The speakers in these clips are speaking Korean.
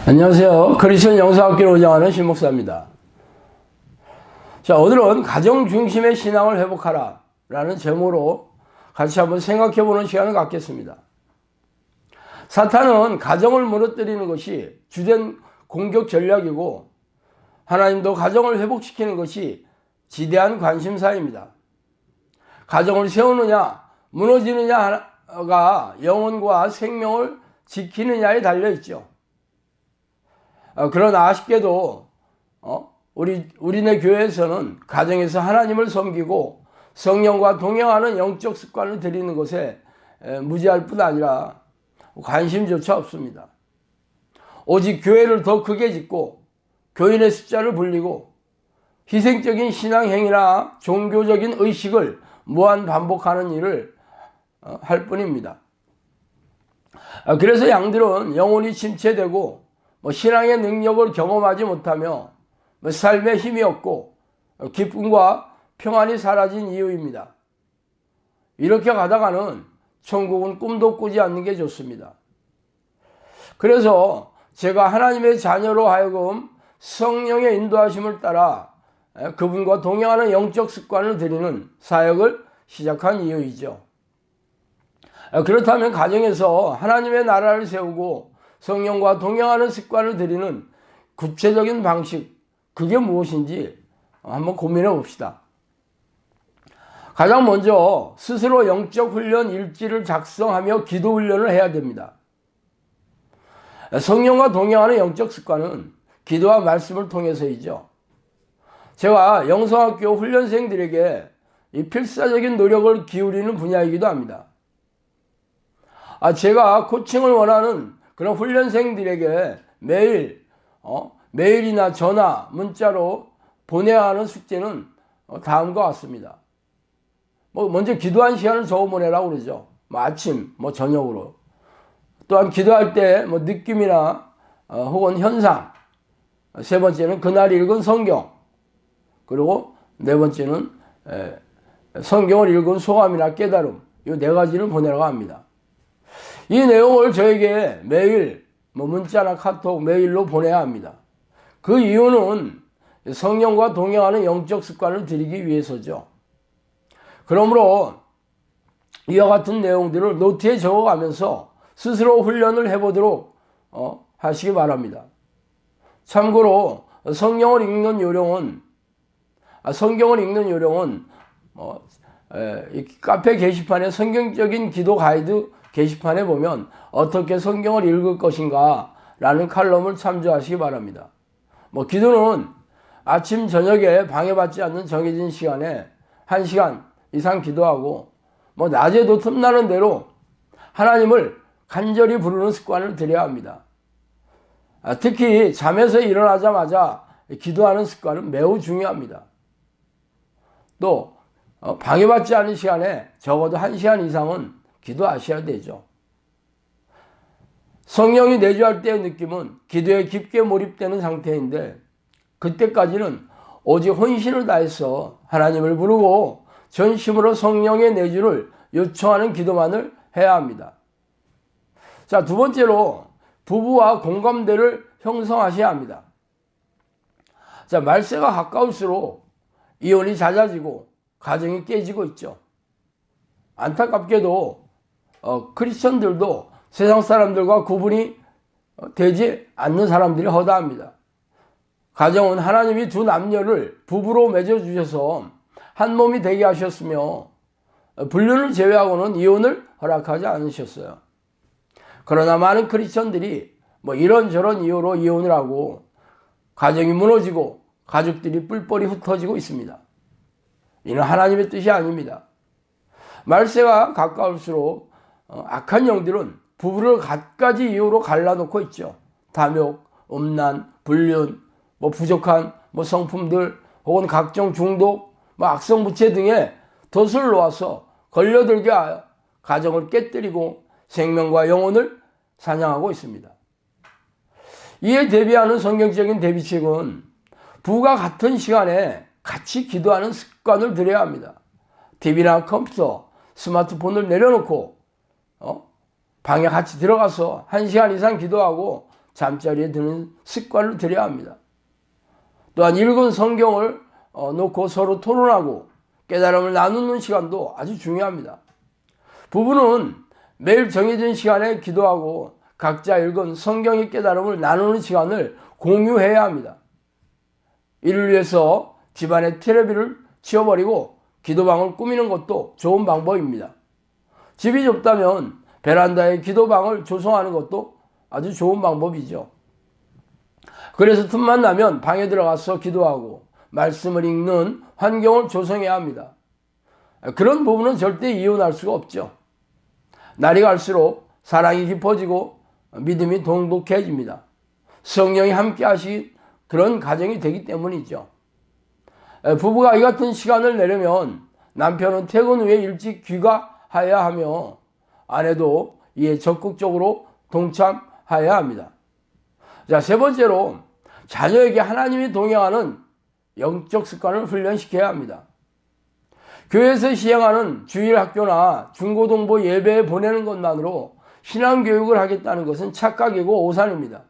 안녕하세요. 크리스천 영성학교를 운영하는 신목사입니다. 자, 오늘은 가정 중심의 신앙을 회복하라 라는 제목으로 같이 한번 생각해보는 시간을 갖겠습니다. 사탄은 가정을 무너뜨리는 것이 주된 공격 전략이고, 하나님도 가정을 회복시키는 것이 지대한 관심사입니다. 가정을 세우느냐 무너지느냐가 영혼과 생명을 지키느냐에 달려있죠. 그러나 아쉽게도 우리네 교회에서는 가정에서 하나님을 섬기고 성령과 동행하는 영적 습관을 들이는 것에 무지할 뿐 아니라 관심조차 없습니다. 오직 교회를 더 크게 짓고 교인의 숫자를 불리고 희생적인 신앙행위나 종교적인 의식을 무한 반복하는 일을 할 뿐입니다. 그래서 양들은 영혼이 침체되고 신앙의 능력을 경험하지 못하며 삶에 힘이 없고 기쁨과 평안이 사라진 이유입니다. 이렇게 가다가는 천국은 꿈도 꾸지 않는 게 좋습니다. 그래서 제가 하나님의 자녀로 하여금 성령의 인도하심을 따라 그분과 동행하는 영적 습관을 들이는 사역을 시작한 이유이죠. 그렇다면 가정에서 하나님의 나라를 세우고 성령과 동행하는 습관을 들이는 구체적인 방식, 그게 무엇인지 한번 고민해 봅시다. 가장 먼저 스스로 영적 훈련 일지를 작성하며 기도 훈련을 해야 됩니다. 성령과 동행하는 영적 습관은 기도와 말씀을 통해서이죠. 제가 영성학교 훈련생들에게 이 필사적인 노력을 기울이는 분야이기도 합니다. 제가 코칭을 원하는 그런 훈련생들에게 메일이나 전화, 문자로 보내야 하는 숙제는 다음과 같습니다. 먼저 기도한 시간을 적어보내라고 그러죠. 아침, 저녁으로. 또한 기도할 때 느낌이나 혹은 현상. 세 번째는 그날 읽은 성경. 그리고 네 번째는 성경을 읽은 소감이나 깨달음. 이 네 가지를 보내라고 합니다. 이 내용을 저에게 매일 문자나 카톡, 메일로 보내야 합니다. 그 이유는 성령과 동행하는 영적 습관을 들이기 위해서죠. 그러므로 이와 같은 내용들을 노트에 적어가면서 스스로 훈련을 해보도록 하시기 바랍니다. 참고로 성경을 읽는 요령은 카페 게시판에 성경적인 기도 가이드 게시판에 보면 어떻게 성경을 읽을 것인가 라는 칼럼을 참조하시기 바랍니다. 기도는 아침 저녁에 방해받지 않는 정해진 시간에 1시간 이상 기도하고 낮에도 틈나는 대로 하나님을 간절히 부르는 습관을 들여야 합니다. 특히 잠에서 일어나자마자 기도하는 습관은 매우 중요합니다. 또 방해받지 않는 시간에 적어도 1시간 이상은 기도하셔야 되죠. 성령이 내주할 때의 느낌은 기도에 깊게 몰입되는 상태인데, 그때까지는 오직 혼신을 다해서 하나님을 부르고 전심으로 성령의 내주를 요청하는 기도만을 해야 합니다. 자, 두 번째로 부부와 공감대를 형성하셔야 합니다. 자, 말세가 가까울수록 이혼이 잦아지고 가정이 깨지고 있죠. 안타깝게도 크리스천들도 세상 사람들과 구분이 되지 않는 사람들이 허다합니다. 가정은 하나님이 두 남녀를 부부로 맺어주셔서 한 몸이 되게 하셨으며 불륜을 제외하고는 이혼을 허락하지 않으셨어요. 그러나 많은 크리스천들이 이런저런 이유로 이혼을 하고 가정이 무너지고 가족들이 뿔뿔이 흩어지고 있습니다. 이는 하나님의 뜻이 아닙니다. 말세가 가까울수록 악한 영들은 부부를 갖가지 이유로 갈라놓고 있죠. 탐욕, 음란, 불륜, 부족한 성품들, 혹은 각종 중독, 악성부채 등의 덫을 놓아서 걸려들게 하여 가정을 깨뜨리고 생명과 영혼을 사냥하고 있습니다. 이에 대비하는 성경적인 대비책은 부부가 같은 시간에 같이 기도하는 습관을 들여야 합니다. TV나 컴퓨터, 스마트폰을 내려놓고 방에 같이 들어가서 1시간 이상 기도하고 잠자리에 드는 습관을 들여야 합니다. 또한 읽은 성경을 놓고 서로 토론하고 깨달음을 나누는 시간도 아주 중요합니다. 부부는 매일 정해진 시간에 기도하고 각자 읽은 성경의 깨달음을 나누는 시간을 공유해야 합니다. 이를 위해서 집안의 텔레비를 치워버리고 기도방을 꾸미는 것도 좋은 방법입니다. 집이 좁다면 베란다에 기도방을 조성하는 것도 아주 좋은 방법이죠. 그래서 틈만 나면 방에 들어가서 기도하고 말씀을 읽는 환경을 조성해야 합니다. 그런 부분은 절대 이혼할 수가 없죠. 날이 갈수록 사랑이 깊어지고 믿음이 돈독해집니다. 성령이 함께 하신 그런 가정이 되기 때문이죠. 부부가 이 같은 시간을 내려면 남편은 퇴근 후에 일찍 귀가해야 하며 아내도 이에 적극적으로 동참해야 합니다. 자, 세 번째로 자녀에게 하나님이 동행하는 영적 습관을 훈련시켜야 합니다. 교회에서 시행하는 주일 학교나 중고등부 예배에 보내는 것만으로 신앙교육을 하겠다는 것은 착각이고 오산입니다.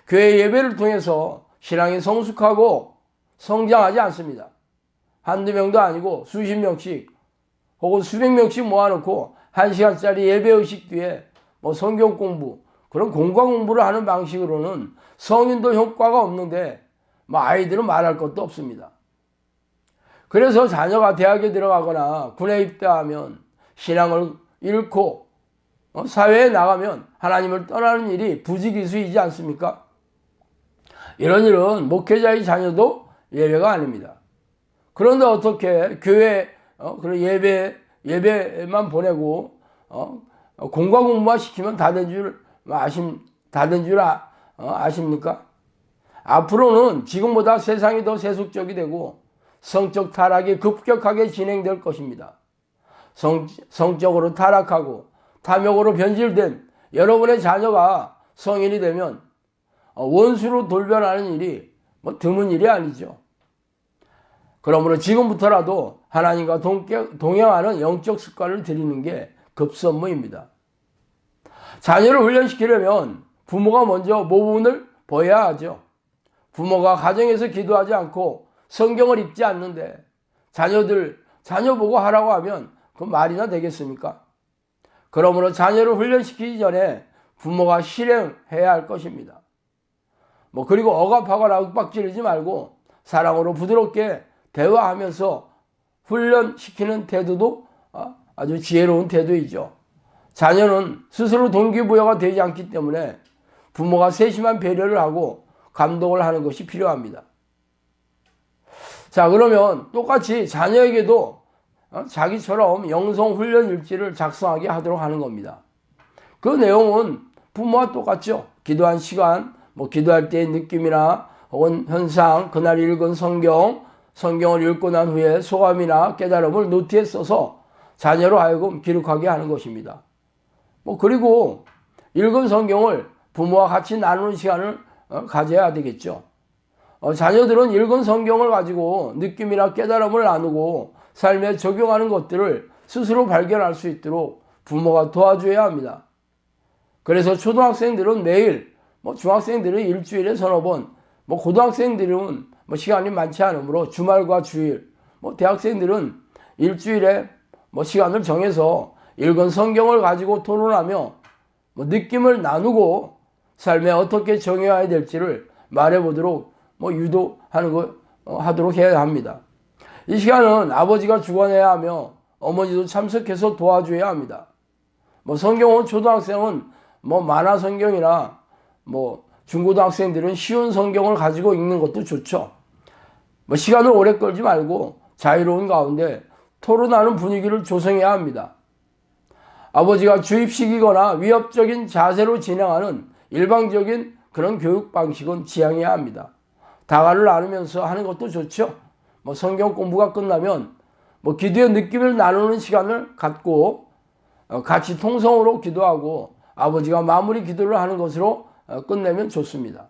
교회 예배를 통해서 신앙이 성숙하고 성장하지 않습니다. 한두 명도 아니고 수십 명씩 혹은 수백 명씩 모아놓고 1시간짜리 예배의식 뒤에 성경 공부, 그런 공과 공부를 하는 방식으로는 성인도 효과가 없는데 아이들은 말할 것도 없습니다. 그래서 자녀가 대학에 들어가거나 군에 입대하면 신앙을 잃고 사회에 나가면 하나님을 떠나는 일이 부지기수이지 않습니까? 이런 일은 목회자의 자녀도 예외가 아닙니다. 그런데 어떻게 교회 그런 예배만 보내고 공과 공부만 시키면 다 된 줄 아십니까? 앞으로는 지금보다 세상이 더 세속적이 되고 성적 타락이 급격하게 진행될 것입니다. 성적으로 타락하고 탐욕으로 변질된 여러분의 자녀가 성인이 되면 원수로 돌변하는 일이 드문 일이 아니죠. 그러므로 지금부터라도 하나님과 동행하는 영적 습관을 들이는 게 급선무입니다. 자녀를 훈련시키려면 부모가 먼저 모범을 보여야 하죠. 부모가 가정에서 기도하지 않고 성경을 읽지 않는데 자녀 보고 하라고 하면 그 말이나 되겠습니까? 그러므로 자녀를 훈련시키기 전에 부모가 실행해야 할 것입니다. 그리고 억압하거나 윽박지르지 말고 사랑으로 부드럽게 대화하면서 훈련시키는 태도도 아주 지혜로운 태도이죠. 자녀는 스스로 동기부여가 되지 않기 때문에 부모가 세심한 배려를 하고 감독을 하는 것이 필요합니다. 자, 그러면 똑같이 자녀에게도 자기처럼 영성훈련 일지를 작성하게 하도록 하는 겁니다. 그 내용은 부모와 똑같죠. 기도한 시간, 기도할 때의 느낌이나 혹은 현상, 그날 읽은 성경을 읽고 난 후에 소감이나 깨달음을 노트에 써서 자녀로 하여금 기록하게 하는 것입니다. 그리고 읽은 성경을 부모와 같이 나누는 시간을 가져야 되겠죠. 자녀들은 읽은 성경을 가지고 느낌이나 깨달음을 나누고 삶에 적용하는 것들을 스스로 발견할 수 있도록 부모가 도와줘야 합니다. 그래서 초등학생들은 매일, 중학생들은 일주일에 서너 번, 고등학생들은 시간이 많지 않으므로 주말과 주일, 대학생들은 일주일에 시간을 정해서 읽은 성경을 가지고 토론하며 느낌을 나누고 삶에 어떻게 정해야 될지를 말해보도록 하도록 해야 합니다. 이 시간은 아버지가 주관해야 하며 어머니도 참석해서 도와줘야 합니다. 성경은 초등학생은 만화 성경이나 중고등학생들은 쉬운 성경을 가지고 읽는 것도 좋죠. 시간을 오래 끌지 말고 자유로운 가운데 토론하는 분위기를 조성해야 합니다. 아버지가 주입시키거나 위협적인 자세로 진행하는 일방적인 그런 교육 방식은 지양해야 합니다. 다가를 나누면서 하는 것도 좋죠. 성경 공부가 끝나면 기도의 느낌을 나누는 시간을 갖고 같이 통성으로 기도하고 아버지가 마무리 기도를 하는 것으로 끝내면 좋습니다.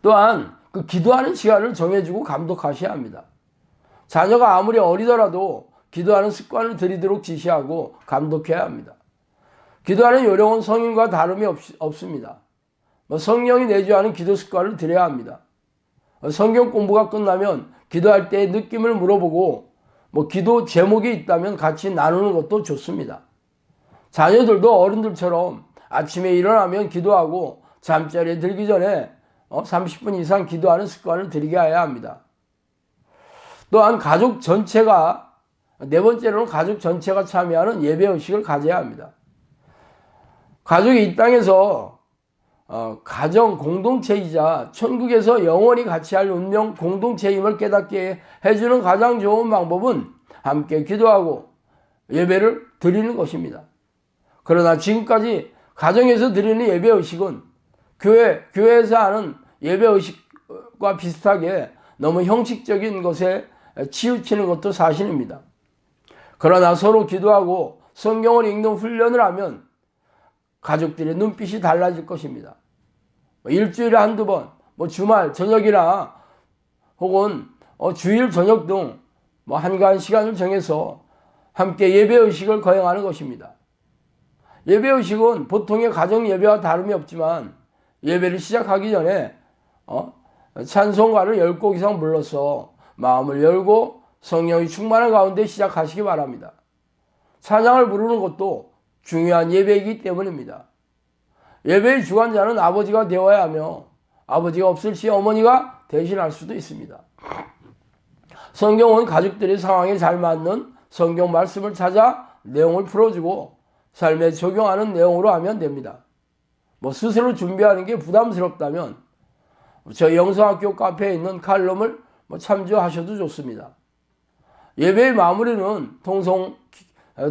또한 그 기도하는 시간을 정해주고 감독하셔야 합니다. 자녀가 아무리 어리더라도 기도하는 습관을 들이도록 지시하고 감독해야 합니다. 기도하는 요령은 성인과 다름이 없습니다. 성령이 내주하는 기도 습관을 들여야 합니다. 성경 공부가 끝나면 기도할 때의 느낌을 물어보고 기도 제목이 있다면 같이 나누는 것도 좋습니다. 자녀들도 어른들처럼 아침에 일어나면 기도하고 잠자리에 들기 전에 30분 이상 기도하는 습관을 들이게 해야 합니다. 또한 가족 전체가, 네 번째로는 가족 전체가 참여하는 예배의식을 가져야 합니다. 가족이 이 땅에서 가정 공동체이자 천국에서 영원히 같이 할 운명 공동체임을 깨닫게 해주는 가장 좋은 방법은 함께 기도하고 예배를 드리는 것입니다. 그러나 지금까지 가정에서 드리는 예배의식은 교회에서 하는 예배의식과 비슷하게 너무 형식적인 것에 치우치는 것도 사실입니다. 그러나 서로 기도하고 성경을 읽는 훈련을 하면 가족들의 눈빛이 달라질 것입니다. 일주일에 한두 번, 주말 저녁이나 혹은 주일 저녁 등 한가한 시간을 정해서 함께 예배의식을 거행하는 것입니다. 예배의식은 보통의 가정 예배와 다름이 없지만 예배를 시작하기 전에 찬송가를 10곡 이상 불러서 마음을 열고 성령이 충만한 가운데 시작하시기 바랍니다. 찬양을 부르는 것도 중요한 예배이기 때문입니다. 예배의 주관자는 아버지가 되어야 하며 아버지가 없을 시 어머니가 대신할 수도 있습니다. 성경은 가족들의 상황에 잘 맞는 성경 말씀을 찾아 내용을 풀어주고 삶에 적용하는 내용으로 하면 됩니다. 스스로 준비하는 게 부담스럽다면 저희 영성학교 카페에 있는 칼럼을 참조하셔도 좋습니다. 예배의 마무리는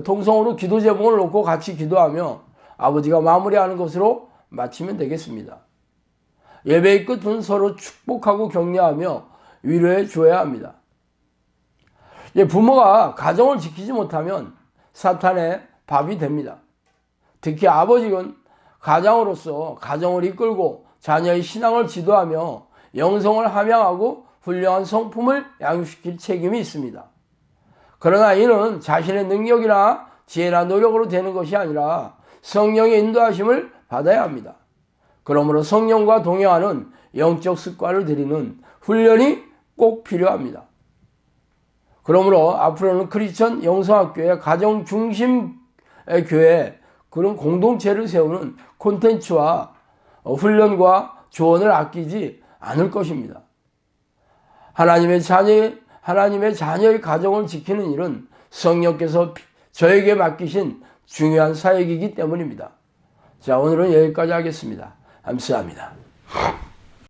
통성으로 기도 제목을 놓고 같이 기도하며 아버지가 마무리하는 것으로 마치면 되겠습니다. 예배의 끝은 서로 축복하고 격려하며 위로해 줘야 합니다. 부모가 가정을 지키지 못하면 사탄의 밥이 됩니다. 특히 아버지는 가장으로서 가정을 이끌고 자녀의 신앙을 지도하며 영성을 함양하고 훌륭한 성품을 양육시킬 책임이 있습니다. 그러나 이는 자신의 능력이나 지혜나 노력으로 되는 것이 아니라 성령의 인도하심을 받아야 합니다. 그러므로 성령과 동행하는 영적 습관을 들이는 훈련이 꼭 필요합니다. 그러므로 앞으로는 크리스천 영성학교의 가정 중심의 교회, 그런 공동체를 세우는 콘텐츠와 훈련과 조언을 아끼지 않을 것입니다. 하나님의 자녀의 가정을 지키는 일은 성령께서 저에게 맡기신 중요한 사역이기 때문입니다. 자, 오늘은 여기까지 하겠습니다. 감사합니다.